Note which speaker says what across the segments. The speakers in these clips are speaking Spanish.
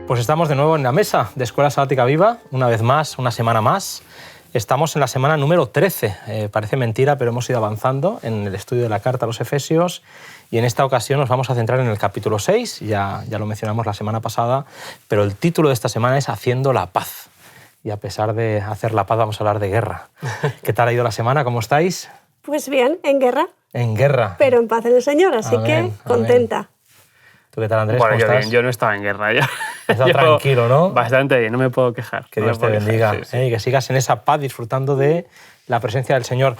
Speaker 1: Pues estamos de nuevo en la mesa de Escuela Sabática Viva, una vez más, una semana más. Estamos en la semana número 13. Parece mentira, pero hemos ido avanzando en el estudio de la carta a los Efesios y en esta ocasión nos vamos a centrar en el capítulo 6, ya lo mencionamos la semana pasada, pero el título de esta semana es Haciendo la paz. Y a pesar de hacer la paz vamos a hablar de guerra. ¿Qué tal ha ido la semana? ¿Cómo estáis?
Speaker 2: Pues bien, en guerra.
Speaker 1: En guerra.
Speaker 2: Pero en paz en el Señor, así
Speaker 1: Amén,
Speaker 2: que contenta.
Speaker 1: Amén. ¿Tú qué tal, Andrés?
Speaker 3: Bueno,
Speaker 1: ¿Cómo
Speaker 3: yo
Speaker 1: estás?
Speaker 3: bien, yo no estaba en guerra.
Speaker 1: Estás tranquilo, ¿no?
Speaker 3: Bastante bien, no me puedo quejar.
Speaker 1: Que Dios te bendiga, sí. Y que sigas en esa paz disfrutando de la presencia del Señor.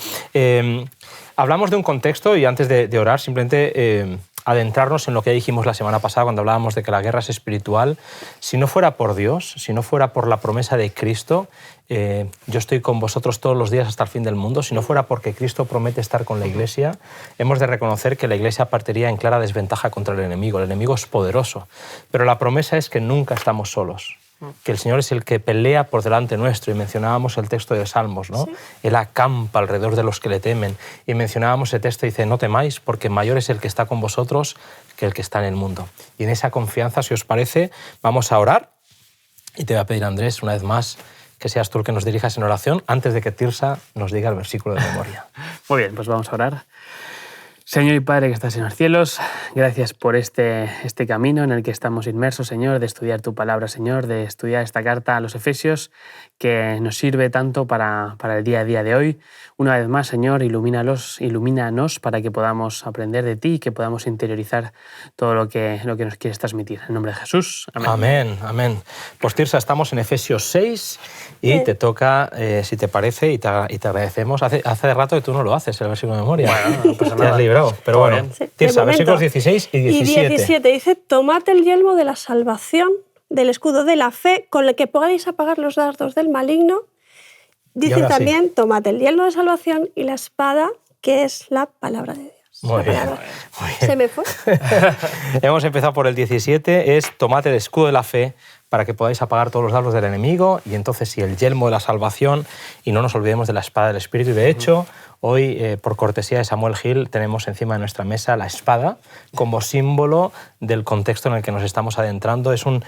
Speaker 1: Hablamos de un contexto y antes de orar, simplemente adentrarnos en lo que dijimos la semana pasada cuando hablábamos de que la guerra es espiritual. Si no fuera por Dios, si no fuera por la promesa de Cristo, yo estoy con vosotros todos los días hasta el fin del mundo. Si no fuera porque Cristo promete estar con la Iglesia, hemos de reconocer que la Iglesia partiría en clara desventaja contra el enemigo. El enemigo es poderoso, pero la promesa es que nunca estamos solos, que el Señor es el que pelea por delante nuestro. Y mencionábamos el texto de Salmos, ¿no? Sí. Él acampa alrededor de los que le temen. Y mencionábamos ese texto y dice, no temáis, porque mayor es el que está con vosotros que el que está en el mundo. Y en esa confianza, si os parece, vamos a orar. Y te voy a pedir, Andrés, una vez más, que seas tú el que nos dirijas en oración antes de que Tirsa nos diga el versículo de memoria.
Speaker 3: Muy bien, pues vamos a orar. Señor y Padre que estás en los cielos, gracias por este camino en el que estamos inmersos, Señor, de estudiar tu palabra, Señor, de estudiar esta carta a los Efesios que nos sirve tanto para el día a día de hoy. Una vez más, Señor, ilumínanos para que podamos aprender de ti y que podamos interiorizar todo lo que nos quieres transmitir. En nombre de Jesús. Amén.
Speaker 1: Amén, amén. Pues Tirsa, estamos en Efesios 6 y te toca, si te parece, y te agradecemos. Hace rato que tú no lo haces, el versículo de memoria.
Speaker 3: Bueno, no pasa nada.
Speaker 1: Te has librado, pero bueno.
Speaker 2: Sí,
Speaker 1: Tirsa, versículos 16 y 17.
Speaker 2: Y 17 dice, tomad el yelmo de la salvación, del escudo de la fe, con el que podáis apagar los dardos del maligno. Dice también, sí, tomad el yelmo de salvación y la espada, que es la palabra de Dios.
Speaker 1: Muy bien.
Speaker 2: Se me fue.
Speaker 1: Hemos empezado por el 17, es tomad el escudo de la fe para que podáis apagar todos los dardos del enemigo, y entonces sí, el yelmo de la salvación, y no nos olvidemos de la espada del Espíritu. Y de hecho, hoy, por cortesía de Samuel Gil, tenemos encima de nuestra mesa la espada como símbolo del contexto en el que nos estamos adentrando. Es un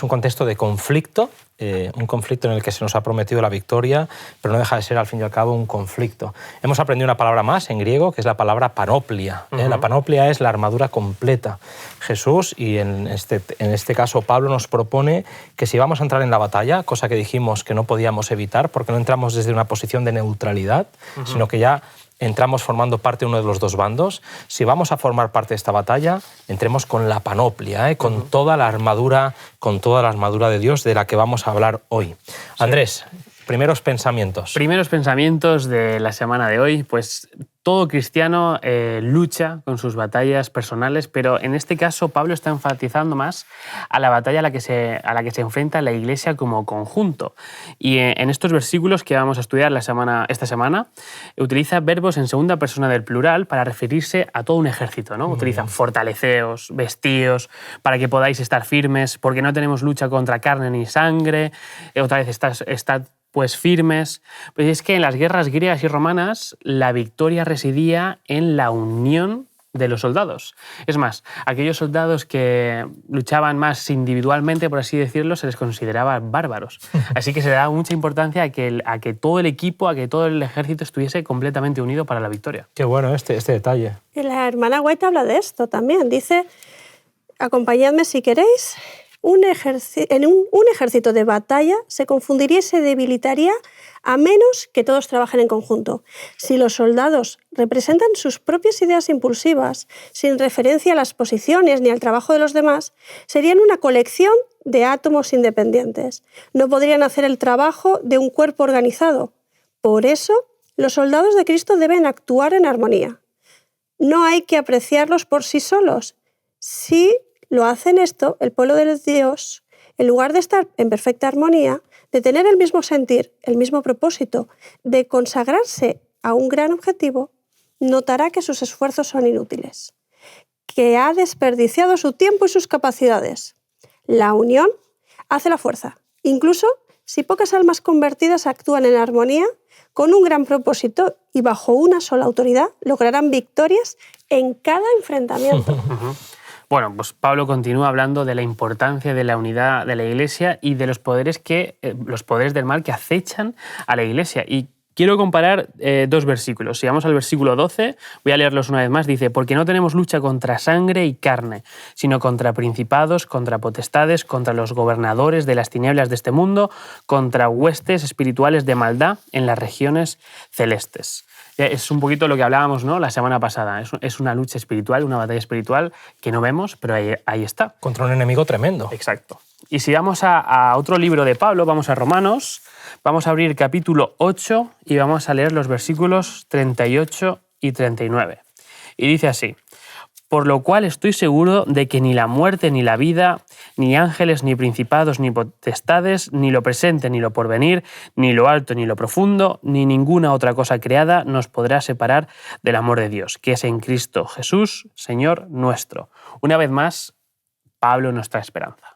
Speaker 1: contexto de conflicto, un conflicto en el que se nos ha prometido la victoria, pero no deja de ser, al fin y al cabo, un conflicto. Hemos aprendido una palabra más en griego, que es la palabra panoplia. La panoplia es la armadura completa. Jesús, y en este caso Pablo, nos propone que si vamos a entrar en la batalla, cosa que dijimos que no podíamos evitar, porque no entramos desde una posición de neutralidad, sino que ya entramos formando parte de uno de los dos bandos. Si vamos a formar parte de esta batalla, entremos con la panoplia, con toda la armadura de Dios de la que vamos a hablar hoy. Sí. Andrés, primeros pensamientos.
Speaker 3: Primeros pensamientos de la semana de hoy, pues todo cristiano lucha con sus batallas personales, pero en este caso Pablo está enfatizando más a la batalla a la que se enfrenta la Iglesia como conjunto. Y en estos versículos que vamos a estudiar esta semana, utiliza verbos en segunda persona del plural para referirse a todo un ejército, ¿no? Utiliza fortaleceos, vestíos, para que podáis estar firmes, porque no tenemos lucha contra carne ni sangre. Otra vez estad pues firmes. Pues es que en las guerras griegas y romanas la victoria residía en la unión de los soldados. Es más, aquellos soldados que luchaban más individualmente, por así decirlo, se les consideraba bárbaros. Así que se le da mucha importancia a que todo el equipo, a que todo el ejército estuviese completamente unido para la victoria.
Speaker 1: Qué bueno este detalle.
Speaker 2: Y la hermana White habla de esto también. Dice, acompañadme si queréis. En un ejército de batalla se confundiría y se debilitaría a menos que todos trabajen en conjunto. Si los soldados representan sus propias ideas impulsivas, sin referencia a las posiciones ni al trabajo de los demás, serían una colección de átomos independientes. No podrían hacer el trabajo de un cuerpo organizado. Por eso, los soldados de Cristo deben actuar en armonía. No hay que apreciarlos por sí solos. Si lo hacen esto, el pueblo de Dios, en lugar de estar en perfecta armonía, de tener el mismo sentir, el mismo propósito, de consagrarse a un gran objetivo, notará que sus esfuerzos son inútiles, que ha desperdiciado su tiempo y sus capacidades. La unión hace la fuerza. Incluso si pocas almas convertidas actúan en armonía, con un gran propósito y bajo una sola autoridad, lograrán victorias en cada enfrentamiento.
Speaker 3: Bueno, pues Pablo continúa hablando de la importancia de la unidad de la Iglesia y de los poderes del mal que acechan a la Iglesia. Y quiero comparar dos versículos. Si vamos al versículo 12, voy a leerlos una vez más. Dice, porque no tenemos lucha contra sangre y carne, sino contra principados, contra potestades, contra los gobernadores de las tinieblas de este mundo, contra huestes espirituales de maldad en las regiones celestes. Es un poquito lo que hablábamos, ¿no?, la semana pasada. Es una lucha espiritual, una batalla espiritual que no vemos, pero ahí está.
Speaker 1: Contra un enemigo tremendo.
Speaker 3: Exacto. Y si vamos a otro libro de Pablo, vamos a Romanos, vamos a abrir capítulo 8 y vamos a leer los versículos 38 y 39. Y dice así, por lo cual estoy seguro de que ni la muerte ni la vida, ni ángeles, ni principados, ni potestades, ni lo presente, ni lo porvenir, ni lo alto, ni lo profundo, ni ninguna otra cosa creada nos podrá separar del amor de Dios, que es en Cristo Jesús, Señor nuestro. Una vez más, Pablo nos trae esperanza.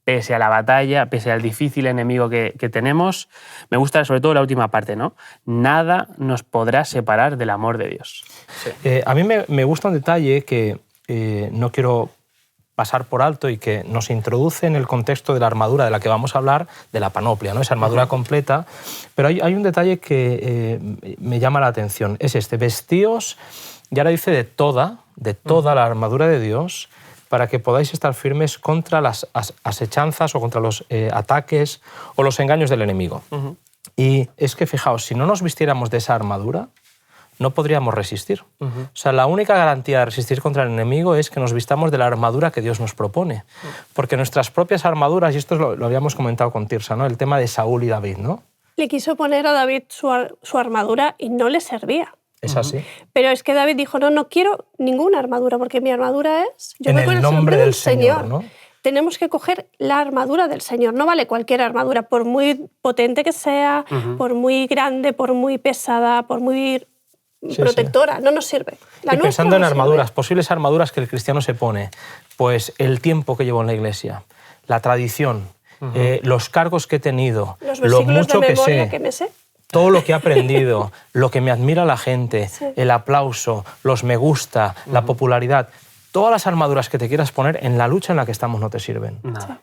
Speaker 3: Pese a la batalla, pese al difícil enemigo que tenemos, me gusta sobre todo la última parte, ¿no? Nada nos podrá separar del amor de Dios. Sí.
Speaker 1: A mí me gusta un detalle que no quiero pasar por alto y que nos introduce en el contexto de la armadura de la que vamos a hablar, de la panoplia, ¿no? Esa armadura completa. Pero hay un detalle que me llama la atención. Es este, vestíos, y ahora dice de toda la armadura de Dios, para que podáis estar firmes contra las asechanzas o contra los ataques o los engaños del enemigo. Y es que, fijaos, si no nos vistiéramos de esa armadura, no podríamos resistir. O sea, la única garantía de resistir contra el enemigo es que nos vistamos de la armadura que Dios nos propone. Porque nuestras propias armaduras, y esto lo habíamos comentado con Tirsa, ¿no?, el tema de Saúl y David, ¿no?
Speaker 2: Le quiso poner a David su armadura y no le servía.
Speaker 1: Es así.
Speaker 2: Pero es que David dijo, no quiero ninguna armadura, porque mi armadura es...
Speaker 1: Yo en el nombre del Señor, ¿no?
Speaker 2: Tenemos que coger la armadura del Señor. No vale cualquier armadura, por muy potente que sea, por muy grande, por muy pesada, por muy protectora. No nos sirve.
Speaker 1: Y pensando en armaduras, posibles armaduras que el cristiano se pone, pues el tiempo que llevo en la Iglesia, la tradición, los cargos que he tenido, lo mucho
Speaker 2: de
Speaker 1: que
Speaker 2: me sé.
Speaker 1: Todo lo que he aprendido, lo que me admira la gente, el aplauso, los me gusta, la popularidad, todas las armaduras que te quieras poner en la lucha en la que estamos no te sirven.
Speaker 3: Nada.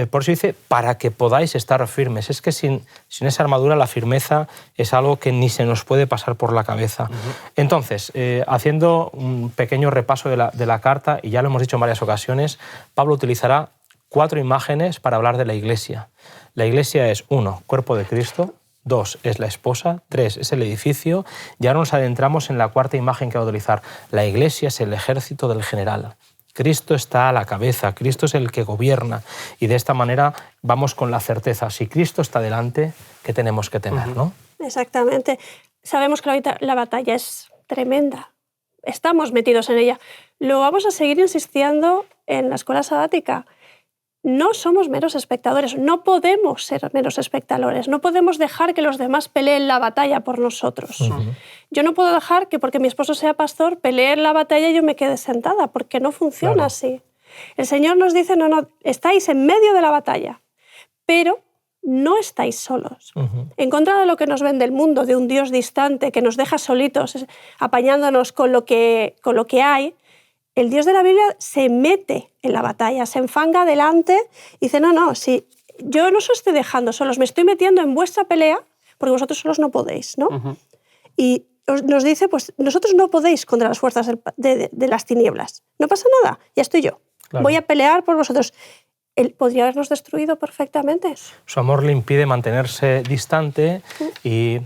Speaker 1: Por eso dice, para que podáis estar firmes. Es que sin esa armadura la firmeza es algo que ni se nos puede pasar por la cabeza. Entonces, haciendo un pequeño repaso de la carta, y ya lo hemos dicho en varias ocasiones, Pablo utilizará 4 imágenes para hablar de la Iglesia. La Iglesia es 1, cuerpo de Cristo; 2, es la esposa; 3, es el edificio; y ahora nos adentramos en la 4ª imagen que va a utilizar. La Iglesia es el ejército del general. Cristo está a la cabeza, Cristo es el que gobierna, y de esta manera vamos con la certeza. Si Cristo está delante, ¿qué tenemos que temer, no?
Speaker 2: Exactamente. Sabemos que la batalla es tremenda. Estamos metidos en ella. Lo vamos a seguir insistiendo en la escuela sabática. No somos meros espectadores, no podemos ser meros espectadores, no podemos dejar que los demás peleen la batalla por nosotros. Yo no puedo dejar que porque mi esposo sea pastor pelee la batalla y yo me quede sentada, porque no funciona así. El Señor nos dice, no, estáis en medio de la batalla, pero no estáis solos. En contra de lo que nos vende el mundo, de un Dios distante que nos deja solitos, apañándonos con lo que hay, el Dios de la Biblia se mete en la batalla, se enfanga delante y dice, no, si yo no os estoy dejando solos, me estoy metiendo en vuestra pelea porque vosotros solos no podéis, ¿no? Y nos dice, pues nosotros no podéis contra las fuerzas de las tinieblas. No pasa nada, ya estoy yo. Claro. Voy a pelear por vosotros. Él podría habernos destruido perfectamente.
Speaker 1: Su amor le impide mantenerse distante y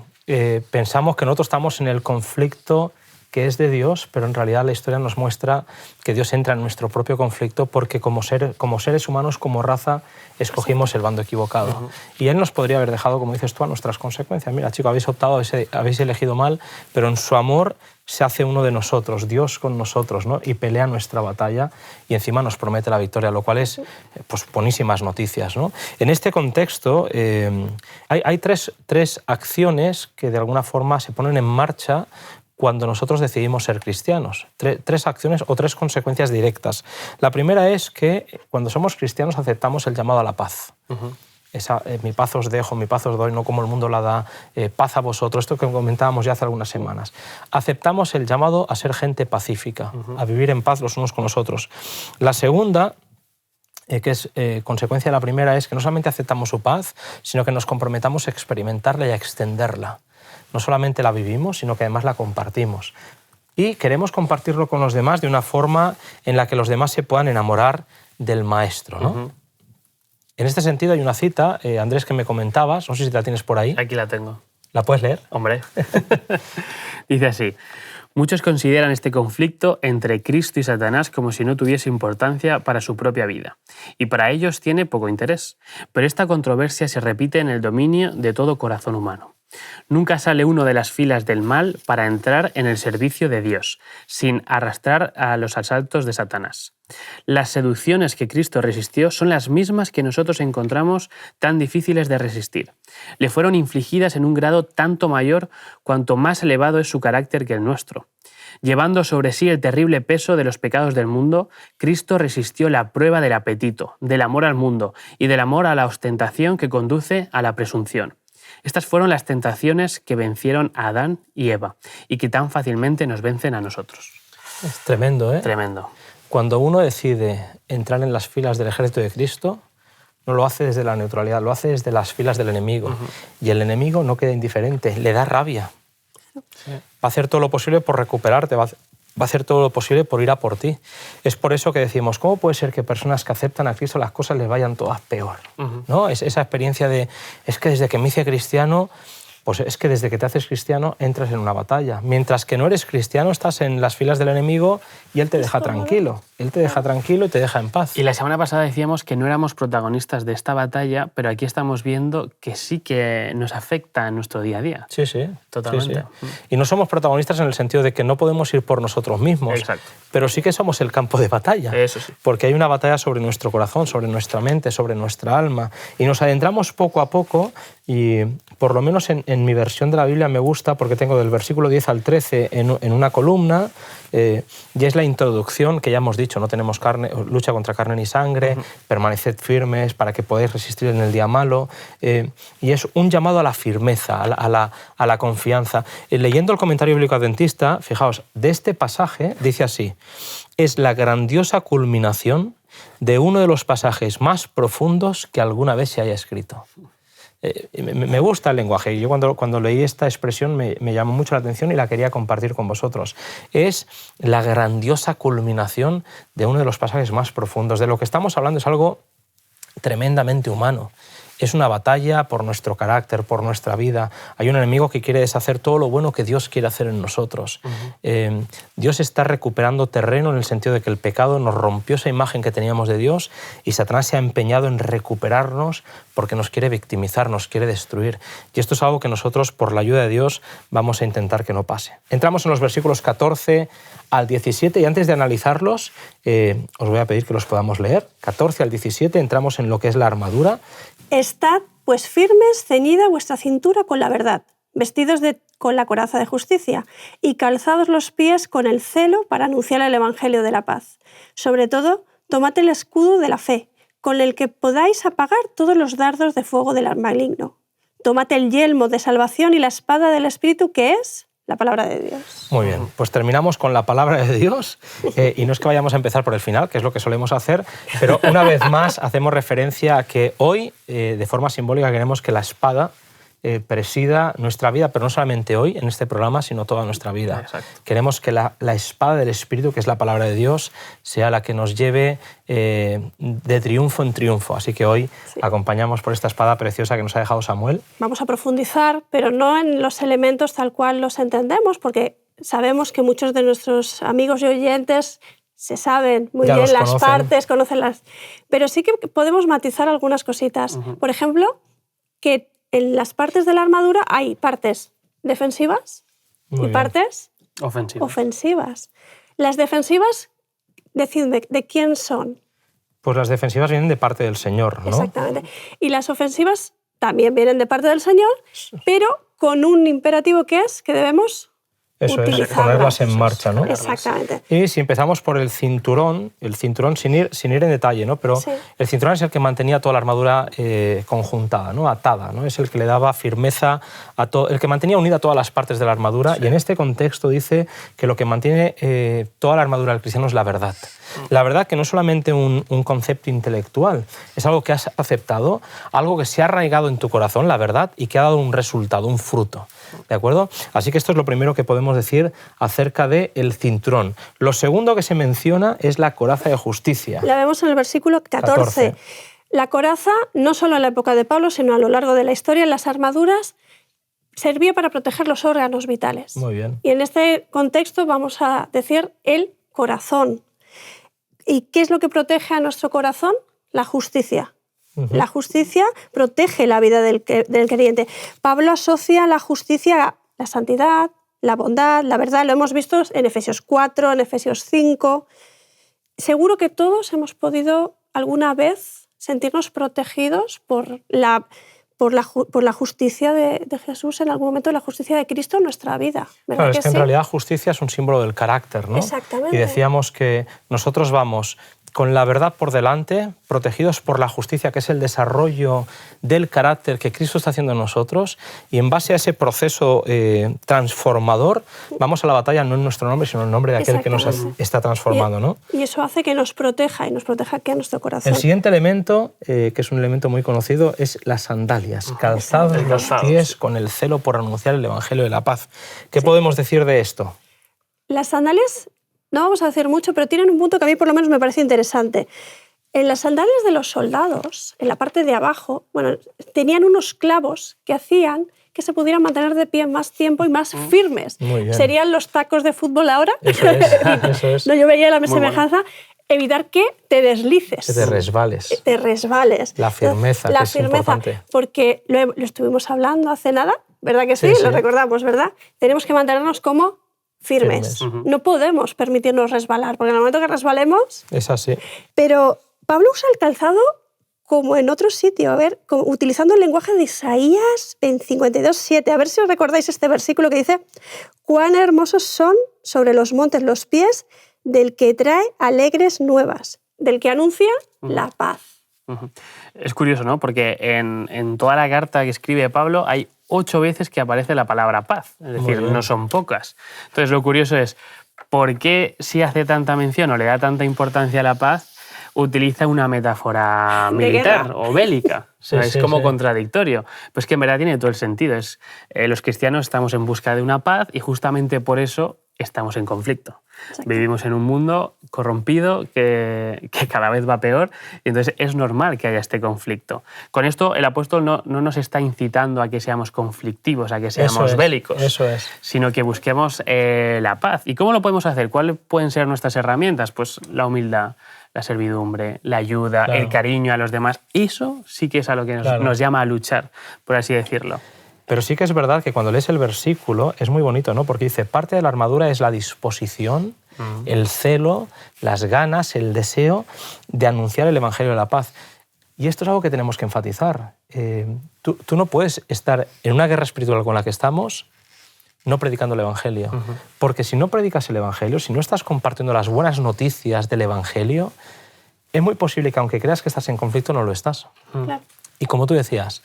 Speaker 1: pensamos que nosotros estamos en el conflicto que es de Dios, pero en realidad la historia nos muestra que Dios entra en nuestro propio conflicto porque como seres humanos, como raza, escogimos el bando equivocado. Y Él nos podría haber dejado, como dices tú, a nuestras consecuencias. Mira, chicos, habéis optado, habéis elegido mal, pero en su amor se hace uno de nosotros, Dios con nosotros, ¿no? Y pelea nuestra batalla y encima nos promete la victoria, lo cual es pues, buenísimas noticias, ¿no? En este contexto hay tres acciones que de alguna forma se ponen en marcha cuando nosotros decidimos ser cristianos. Tres acciones o 3 consecuencias directas. La primera es que cuando somos cristianos aceptamos el llamado a la paz. mi paz os dejo, mi paz os doy, no como el mundo la da, paz a vosotros, esto que comentábamos ya hace algunas semanas. Aceptamos el llamado a ser gente pacífica, a vivir en paz los unos con los otros. La segunda, que es consecuencia de la primera, es que no solamente aceptamos su paz, sino que nos comprometamos a experimentarla y a extenderla. No solamente la vivimos, sino que además la compartimos. Y queremos compartirlo con los demás de una forma en la que los demás se puedan enamorar del Maestro, ¿no? En este sentido hay una cita, Andrés, que me comentabas, no sé si la tienes por ahí.
Speaker 3: Aquí la tengo.
Speaker 1: ¿La puedes leer?
Speaker 3: Hombre. Dice así: muchos consideran este conflicto entre Cristo y Satanás como si no tuviese importancia para su propia vida, y para ellos tiene poco interés. Pero esta controversia se repite en el dominio de todo corazón humano. Nunca sale uno de las filas del mal para entrar en el servicio de Dios, sin arrastrar a los asaltos de Satanás. Las seducciones que Cristo resistió son las mismas que nosotros encontramos tan difíciles de resistir. Le fueron infligidas en un grado tanto mayor cuanto más elevado es su carácter que el nuestro. Llevando sobre sí el terrible peso de los pecados del mundo, Cristo resistió la prueba del apetito, del amor al mundo y del amor a la ostentación que conduce a la presunción. Estas fueron las tentaciones que vencieron a Adán y Eva y que tan fácilmente nos vencen a nosotros.
Speaker 1: Es tremendo, ¿eh?
Speaker 3: Tremendo.
Speaker 1: Cuando uno decide entrar en las filas del ejército de Cristo, no lo hace desde la neutralidad, lo hace desde las filas del enemigo. Y el enemigo no queda indiferente, le da rabia. Sí. Va a hacer todo lo posible por recuperarte, va a hacer todo lo posible por ir a por ti. Es por eso que decimos, ¿cómo puede ser que personas que aceptan a Cristo las cosas les vayan todas peor? ¿No? Es esa experiencia de, es que desde que me hice cristiano, pues es que desde que te haces cristiano entras en una batalla. Mientras que no eres cristiano, estás en las filas del enemigo y él te deja tranquilo. Él te deja tranquilo y te deja en paz.
Speaker 3: Y la semana pasada decíamos que no éramos protagonistas de esta batalla, pero aquí estamos viendo que sí que nos afecta en nuestro día a día.
Speaker 1: Sí, sí.
Speaker 3: Totalmente.
Speaker 1: Sí, sí. Y no somos protagonistas en el sentido de que no podemos ir por nosotros mismos.
Speaker 3: Exacto.
Speaker 1: Pero sí que somos el campo de batalla.
Speaker 3: Eso sí.
Speaker 1: Porque hay una batalla sobre nuestro corazón, sobre nuestra mente, sobre nuestra alma. Y nos adentramos poco a poco, y por lo menos en mi versión de la Biblia me gusta, porque tengo del versículo 10 al 13 en una columna, y es la introducción que ya hemos dicho, no tenemos lucha contra carne ni sangre, permaneced firmes para que podáis resistir en el día malo, y es un llamado a la firmeza, a la confianza. Leyendo el comentario bíblico adventista, fijaos, de este pasaje dice así: es la grandiosa culminación de uno de los pasajes más profundos que alguna vez se haya escrito. Me gusta el lenguaje. Yo cuando leí esta expresión me llamó mucho la atención y la quería compartir con vosotros. Es la grandiosa culminación de uno de los pasajes más profundos. De lo que estamos hablando es algo tremendamente humano. Es una batalla por nuestro carácter, por nuestra vida. Hay un enemigo que quiere deshacer todo lo bueno que Dios quiere hacer en nosotros. Dios está recuperando terreno en el sentido de que el pecado nos rompió esa imagen que teníamos de Dios y Satanás se ha empeñado en recuperarnos porque nos quiere victimizar, nos quiere destruir. Y esto es algo que nosotros, por la ayuda de Dios, vamos a intentar que no pase. Entramos en los versículos 14 al 17 y antes de analizarlos, os voy a pedir que los podamos leer. 14 al 17 entramos en lo que es la armadura.
Speaker 2: Estad, pues, firmes, ceñida vuestra cintura con la verdad, vestidos con la coraza de justicia y calzados los pies con el celo para anunciar el evangelio de la paz. Sobre todo, tomad el escudo de la fe, con el que podáis apagar todos los dardos de fuego del maligno. Tomad el yelmo de salvación y la espada del Espíritu, que es la palabra de Dios.
Speaker 1: Muy bien, pues terminamos con la palabra de Dios, y no es que vayamos a empezar por el final, que es lo que solemos hacer, pero una vez más hacemos referencia a que hoy, de forma simbólica, queremos que la espada presida nuestra vida, pero no solamente hoy en este programa, sino toda nuestra vida.
Speaker 3: Exacto.
Speaker 1: Queremos que la espada del Espíritu, que es la palabra de Dios, sea la que nos lleve de triunfo en triunfo. Así que hoy acompañamos por esta espada preciosa que nos ha dejado Samuel.
Speaker 2: Vamos a profundizar, pero no en los elementos tal cual los entendemos, porque sabemos que muchos de nuestros amigos y oyentes se saben muy bien las partes, conocen las... Pero sí que podemos matizar algunas cositas. Por ejemplo, que en las partes de la armadura hay partes defensivas y partes ofensivas. Las defensivas, decidme, ¿de quién son?
Speaker 1: Pues las defensivas vienen de parte del Señor, ¿no?
Speaker 2: Exactamente. Y las ofensivas también vienen de parte del Señor, pero con un imperativo que es que debemos
Speaker 1: Eso es,
Speaker 2: utilizarlas.
Speaker 1: ponerlas en marcha, ¿no?
Speaker 2: Exactamente.
Speaker 1: Y si empezamos por el cinturón sin ir en detalle, ¿no? Pero
Speaker 2: Sí.
Speaker 1: el cinturón es el que mantenía toda la armadura conjuntada, ¿no? Atada, ¿no? Es el que le daba firmeza a todo, el que mantenía unida todas las partes de la armadura. Sí. Y en este contexto dice que lo que mantiene toda la armadura del cristiano es la verdad. La verdad que no es solamente un concepto intelectual, es algo que has aceptado, algo que se ha arraigado en tu corazón, la verdad, y que ha dado un resultado, un fruto. ¿De acuerdo? Así que esto es lo primero que podemos decir acerca del cinturón. Lo segundo que se menciona es la coraza de justicia.
Speaker 2: La vemos en el versículo 14. La coraza, no solo en la época de Pablo, sino a lo largo de la historia, en las armaduras, servía para proteger los órganos vitales.
Speaker 1: Muy bien.
Speaker 2: Y en este contexto vamos a decir el corazón. ¿Y qué es lo que protege a nuestro corazón? La justicia. La justicia protege la vida del creyente. Pablo asocia la justicia a la santidad, la bondad, la verdad. Lo hemos visto en Efesios 4, en Efesios 5. Seguro que todos hemos podido alguna vez sentirnos protegidos por la justicia de Jesús, en algún momento la justicia de Cristo en nuestra vida.
Speaker 1: Claro, es que en realidad justicia es un símbolo del carácter, ¿no?
Speaker 2: Exactamente.
Speaker 1: Y decíamos que nosotros vamos con la verdad por delante, protegidos por la justicia, que es el desarrollo del carácter que Cristo está haciendo en nosotros, y en base a ese proceso transformador, vamos a la batalla no en nuestro nombre, sino en el nombre de aquel que nos está transformando, ¿no?
Speaker 2: Y eso hace que nos proteja, y nos proteja aquí a nuestro corazón.
Speaker 1: El siguiente elemento, que es un elemento muy conocido, es las sandalias, calzados los pies con el celo por anunciar el Evangelio de la paz. ¿Qué podemos decir de esto?
Speaker 2: Las sandalias, no vamos a decir mucho, pero tienen un punto que a mí por lo menos me parece interesante. En las sandalias de los soldados, en la parte de abajo, bueno, tenían unos clavos que hacían que se pudieran mantener de pie más tiempo y más firmes. ¿Serían los tacos de fútbol ahora?
Speaker 1: Eso es, eso es.
Speaker 2: No, yo veía la semejanza. Evitar que te deslices.
Speaker 1: Que te resbales.
Speaker 2: Te resbales.
Speaker 1: La firmeza,
Speaker 2: la
Speaker 1: que es importante.
Speaker 2: Porque lo estuvimos hablando hace nada, ¿verdad que sí? Lo recordamos, ¿verdad? Tenemos que mantenernos como firmes. No podemos permitirnos resbalar, porque en el momento que resbalemos...
Speaker 1: Es así.
Speaker 2: Pero Pablo usa el calzado como en otro sitio, a ver, utilizando el lenguaje de Isaías en 52:7. A ver si os recordáis este versículo que dice: «Cuán hermosos son sobre los montes los pies del que trae alegres nuevas, del que anuncia la paz».
Speaker 3: Es curioso, ¿no? Porque en toda la carta que escribe Pablo hay 8 veces que aparece la palabra paz. Es decir, no son pocas. Entonces, lo curioso es, ¿por qué si hace tanta mención o le da tanta importancia a la paz, utiliza una metáfora militar o bélica? O sea, es como contradictorio. Pues que en verdad tiene todo el sentido. Los cristianos estamos en busca de una paz y justamente por eso estamos en conflicto. Exacto. Vivimos en un mundo corrompido que cada vez va peor y entonces es normal que haya este conflicto. Con esto el apóstol no nos está incitando a que seamos conflictivos, a que seamos bélicos, sino que busquemos la paz. ¿Y cómo lo podemos hacer? ¿Cuáles pueden ser nuestras herramientas? Pues la humildad, la servidumbre, la ayuda, el cariño a los demás. Eso sí que es a lo que nos llama a luchar, por así decirlo.
Speaker 1: Pero sí que es verdad que cuando lees el versículo es muy bonito, ¿no? Porque dice, parte de la armadura es la disposición, el celo, las ganas, el deseo de anunciar el Evangelio de la paz. Y esto es algo que tenemos que enfatizar. Tú no puedes estar en una guerra espiritual con la que estamos no predicando el Evangelio. Porque si no predicas el Evangelio, si no estás compartiendo las buenas noticias del Evangelio, es muy posible que aunque creas que estás en conflicto, no lo estás.
Speaker 2: Claro.
Speaker 1: Y como tú decías,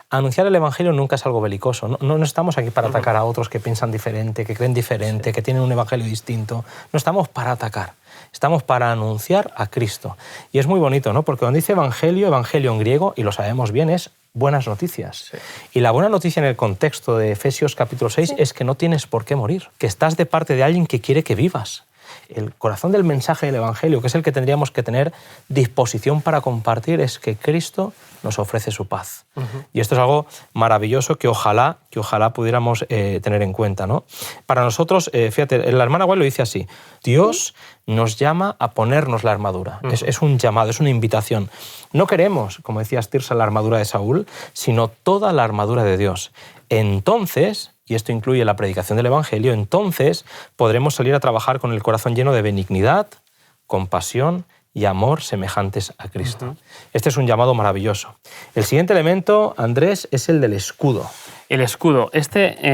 Speaker 1: anunciar el Evangelio nunca es algo belicoso. No estamos aquí para atacar a otros que piensan diferente, que creen diferente, que tienen un Evangelio distinto. No estamos para atacar, estamos para anunciar a Cristo. Y es muy bonito, ¿no? Porque cuando dice evangelio en griego, y lo sabemos bien, es buenas noticias. Sí. Y la buena noticia en el contexto de Efesios capítulo 6 es que no tienes por qué morir, que estás de parte de alguien que quiere que vivas. El corazón del mensaje del Evangelio, que es el que tendríamos que tener disposición para compartir, es que Cristo nos ofrece su paz. Y esto es algo maravilloso que ojalá pudiéramos tener en cuenta, ¿no? Para nosotros, fíjate, la hermana White lo dice así: Dios nos llama a ponernos la armadura. Es un llamado, es una invitación. No queremos, como decía Tirsa, la armadura de Saúl, sino toda la armadura de Dios. Entonces, y esto incluye la predicación del Evangelio, entonces podremos salir a trabajar con el corazón lleno de benignidad, compasión y amor semejantes a Cristo. Este es un llamado maravilloso. El siguiente elemento, Andrés, es el del escudo.
Speaker 3: El escudo.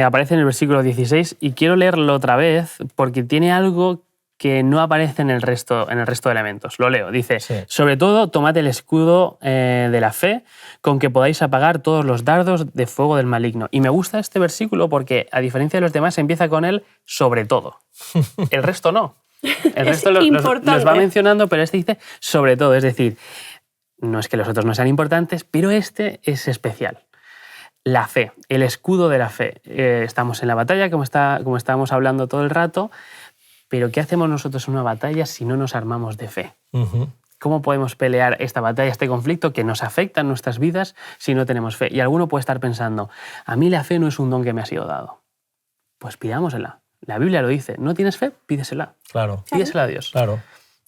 Speaker 3: Aparece en el versículo 16 y quiero leerlo otra vez porque tiene algo que no aparece en el resto de elementos. Lo leo. Dice,
Speaker 1: Sí.
Speaker 3: sobre todo, tomad el escudo de la fe con que podáis apagar todos los dardos de fuego del maligno. Y me gusta este versículo porque, a diferencia de los demás, empieza con el sobre todo. El resto no. El resto los va mencionando, pero este dice sobre todo. Es decir, no es que los otros no sean importantes, pero este es especial. La fe, el escudo de la fe. Estamos en la batalla, como estábamos hablando todo el rato, pero ¿qué hacemos nosotros en una batalla si no nos armamos de fe? ¿Cómo podemos pelear esta batalla, este conflicto que nos afecta en nuestras vidas si no tenemos fe? Y alguno puede estar pensando, a mí la fe no es un don que me ha sido dado. Pues pidámosela. La Biblia lo dice, ¿no tienes fe? Pídesela.
Speaker 1: Claro.
Speaker 3: Pídesela a Dios.
Speaker 1: Claro.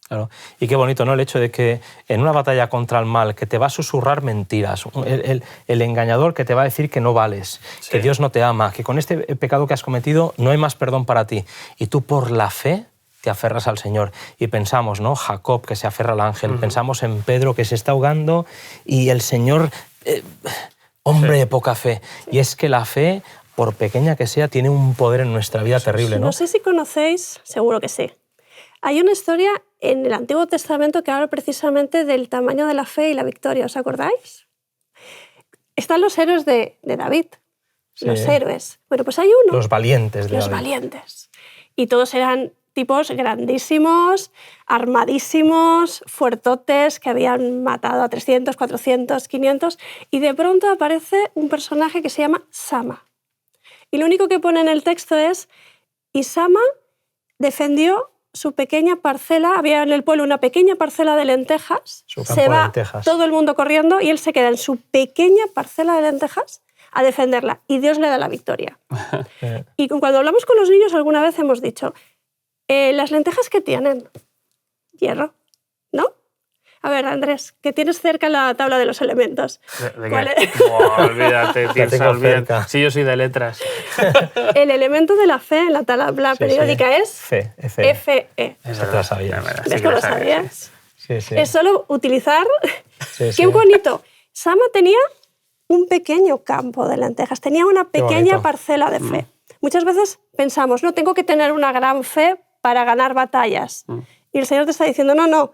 Speaker 1: Claro. Y qué bonito, ¿no? El hecho de que en una batalla contra el mal, que te va a susurrar mentiras, el engañador que te va a decir que no vales, que Dios no te ama, que con este pecado que has cometido no hay más perdón para ti. Y tú por la fe te aferras al Señor. Y pensamos, ¿no? Jacob que se aferra al ángel, pensamos en Pedro que se está ahogando y el Señor, hombre de poca fe. Y es que la fe, por pequeña que sea, tiene un poder en nuestra vida terrible, ¿no?
Speaker 2: No sé si conocéis, seguro que sí. Hay una historia en el Antiguo Testamento que habla precisamente del tamaño de la fe y la victoria, ¿os acordáis? Están los héroes de David, los héroes. Bueno, pues hay uno.
Speaker 1: Los valientes de
Speaker 2: Los
Speaker 1: David.
Speaker 2: valientes. Y todos eran tipos grandísimos, armadísimos, fuertotes, que habían matado a 300, 400, 500, y de pronto aparece un personaje que se llama Sama. Y lo único que pone en el texto es, y Sama defendió su pequeña parcela, había en el pueblo una pequeña parcela de lentejas, se va
Speaker 1: lentejas.
Speaker 2: todo el mundo corriendo y él se queda en su pequeña parcela de lentejas a defenderla y Dios le da la victoria. Y cuando hablamos con los niños alguna vez hemos dicho, las lentejas que tienen hierro, ¿no? A ver, Andrés, que tienes cerca la tabla de los elementos.
Speaker 3: ¿De
Speaker 2: ¿Cuál
Speaker 3: qué?
Speaker 2: es?
Speaker 3: Olvídate, Tirsa, olvídate. Sí, yo soy de letras.
Speaker 2: El elemento de la fe en la tabla periódica es
Speaker 1: Fe.
Speaker 2: Fe.
Speaker 1: Esa te la sabías.
Speaker 2: ¿Ves que lo sabías?
Speaker 1: Sí.
Speaker 2: Es solo utilizar...
Speaker 1: Sí.
Speaker 2: ¡Qué bonito! Sama tenía un pequeño campo de lentejas, tenía una pequeña parcela de fe. Muchas veces pensamos, no, tengo que tener una gran fe para ganar batallas. Y el Señor te está diciendo, no,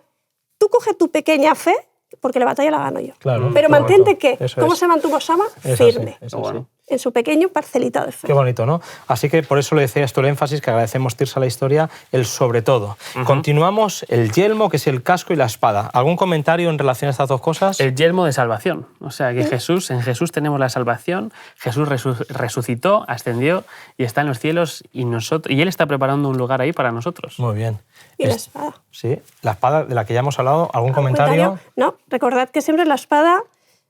Speaker 2: tú coge tu pequeña fe, porque la batalla la gano yo.
Speaker 1: Claro,
Speaker 2: pero mantente ¿qué?
Speaker 1: Eso
Speaker 2: ¿Cómo
Speaker 1: es.
Speaker 2: se mantuvo Sama?
Speaker 1: Es
Speaker 2: Firme.
Speaker 1: así, es así.
Speaker 2: En su pequeño parcelita de fe.
Speaker 1: Qué bonito, ¿no? Así que por eso le decía esto el énfasis, que agradecemos, Tirsa, la historia, el sobre todo. Continuamos, el yelmo, que es el casco y la espada. ¿Algún comentario en relación a estas dos cosas?
Speaker 3: El yelmo de salvación. O sea, que en Jesús tenemos la salvación, Jesús resucitó, ascendió y está en los cielos y Él está preparando un lugar ahí para nosotros.
Speaker 1: Muy bien.
Speaker 2: Y la espada.
Speaker 1: Sí, la espada de la que ya hemos hablado. ¿Algún comentario?
Speaker 2: No, recordad que siempre la espada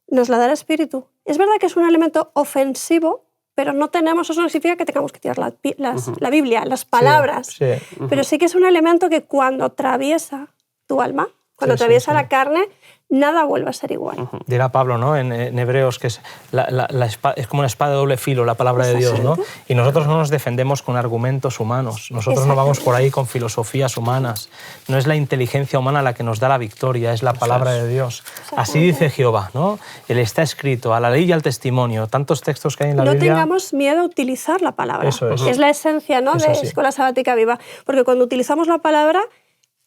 Speaker 2: nos la da el Espíritu. Es verdad que es un elemento ofensivo, pero no tenemos, eso no significa que tengamos que tirar la Biblia, las palabras.
Speaker 1: Sí.
Speaker 2: Pero sí que es un elemento que cuando atraviesa tu alma, cuando atraviesa la carne, nada vuelve a ser igual.
Speaker 1: Dirá Pablo, ¿no? En Hebreos, que es, es como una espada de doble filo la palabra de Dios, ¿no? Y nosotros no nos defendemos con argumentos humanos, nosotros no vamos por ahí con filosofías humanas, no es la inteligencia humana la que nos da la victoria, es la palabra de Dios. Así dice Jehová, ¿no? Él está escrito, a la ley y al testimonio, tantos textos que hay en la Biblia.
Speaker 2: No tengamos miedo a utilizar la palabra.
Speaker 1: Eso es.
Speaker 2: Es la esencia, ¿no? de Escuela Sabática Viva, porque cuando utilizamos la palabra,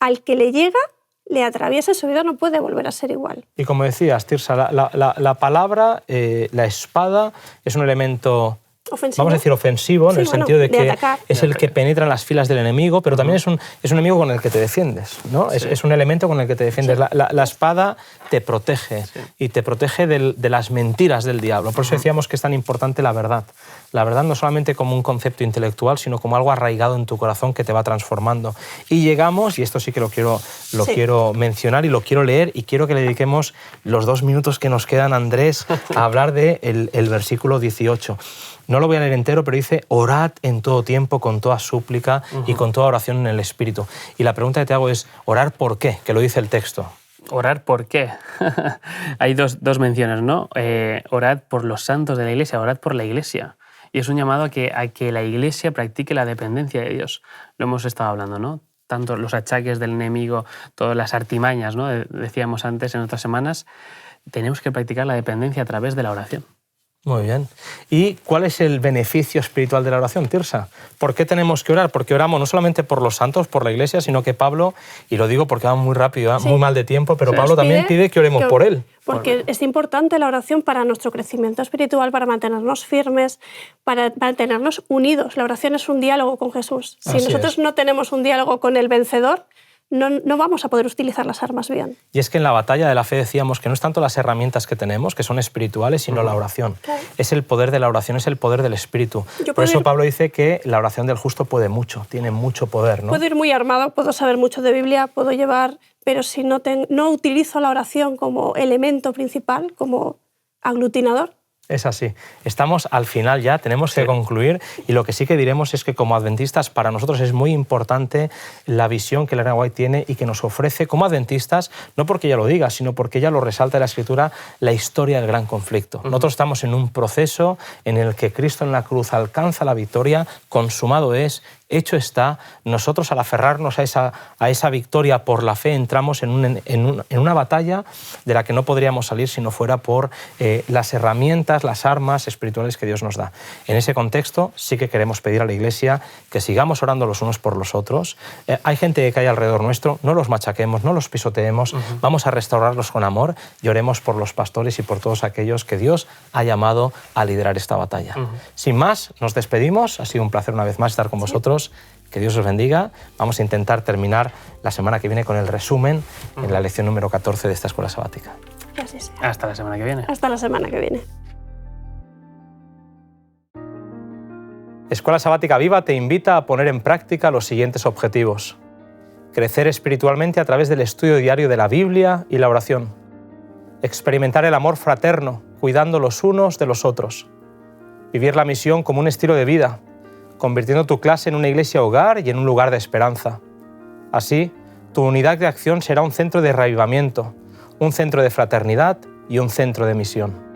Speaker 2: al que le llega, le atraviesa su vida, no puede volver a ser igual.
Speaker 1: Y como decías, Tirsa, la palabra, la espada, es un elemento,
Speaker 2: ofensivo.
Speaker 1: Vamos a decir ofensivo, en el sentido de que
Speaker 2: atacar.
Speaker 1: es el que penetra en las filas del enemigo, pero también es un enemigo con el que te defiendes, ¿no? Es un elemento con el que te defiendes. La espada te protege y te protege de las mentiras del diablo. Por eso decíamos que es tan importante la verdad. La verdad no solamente como un concepto intelectual, sino como algo arraigado en tu corazón que te va transformando. Y llegamos, y esto sí que lo quiero mencionar y lo quiero leer, y quiero que le dediquemos los 2 minutos que nos quedan, Andrés, a hablar del versículo 18. No lo voy a leer entero, pero dice, orad en todo tiempo, con toda súplica y con toda oración en el Espíritu. Y la pregunta que te hago es, ¿orar por qué? Que lo dice el texto.
Speaker 3: ¿Orar por qué? Hay dos menciones, ¿no? Orad por los santos de la Iglesia, orad por la Iglesia. Y es un llamado a que la Iglesia practique la dependencia de Dios. Lo hemos estado hablando, ¿no? Tanto los achaques del enemigo, todas las artimañas, ¿no? Decíamos antes en otras semanas, tenemos que practicar la dependencia a través de la oración.
Speaker 1: Muy bien. ¿Y cuál es el beneficio espiritual de la oración, Tirsa? ¿Por qué tenemos que orar? Porque oramos no solamente por los santos, por la Iglesia, sino que Pablo, y lo digo porque vamos muy rápido, muy mal de tiempo, pero Pablo también pide que oremos por él.
Speaker 2: Porque es importante la oración para nuestro crecimiento espiritual, para mantenernos firmes, para mantenernos unidos. La oración es un diálogo con Jesús. Si nosotros no tenemos un diálogo con el vencedor, no vamos a poder utilizar las armas bien.
Speaker 1: Y es que en la batalla de la fe decíamos que no es tanto las herramientas que tenemos, que son espirituales, sino la oración.
Speaker 2: Claro.
Speaker 1: Es el poder de la oración, es el poder del Espíritu. Por eso Pablo dice que la oración del justo puede mucho, tiene mucho poder, ¿no?
Speaker 2: Puedo ir muy armado, puedo saber mucho de Biblia, puedo llevar... Pero si no utilizo la oración como elemento principal, como aglutinador...
Speaker 1: Es así. Estamos al final ya, tenemos que concluir, y lo que sí que diremos es que como adventistas para nosotros es muy importante la visión que Elena White tiene y que nos ofrece como adventistas, no porque ella lo diga, sino porque ella lo resalta en la Escritura, la historia del gran conflicto. Nosotros estamos en un proceso en el que Cristo en la cruz alcanza la victoria, consumado es, hecho está. Nosotros al aferrarnos a esa victoria por la fe entramos en una batalla de la que no podríamos salir si no fuera por las herramientas, las armas espirituales que Dios nos da. En ese contexto sí que queremos pedir a la Iglesia que sigamos orando los unos por los otros. Hay gente que hay alrededor nuestro, no los machaquemos, no los pisoteemos, vamos a restaurarlos con amor y oremos por los pastores y por todos aquellos que Dios ha llamado a liderar esta batalla. Sin más, nos despedimos. Ha sido un placer una vez más estar con vosotros. Que Dios os bendiga. Vamos a intentar terminar la semana que viene con el resumen en la lección número 14 de esta escuela sabática.
Speaker 2: Gracias.
Speaker 3: Hasta la semana que viene.
Speaker 2: Hasta la semana que viene.
Speaker 1: Escuela Sabática Viva te invita a poner en práctica los siguientes objetivos. Crecer espiritualmente a través del estudio diario de la Biblia y la oración. Experimentar el amor fraterno, cuidando los unos de los otros. Vivir la misión como un estilo de vida, convirtiendo tu clase en una iglesia hogar y en un lugar de esperanza. Así, tu unidad de acción será un centro de reavivamiento, un centro de fraternidad y un centro de misión.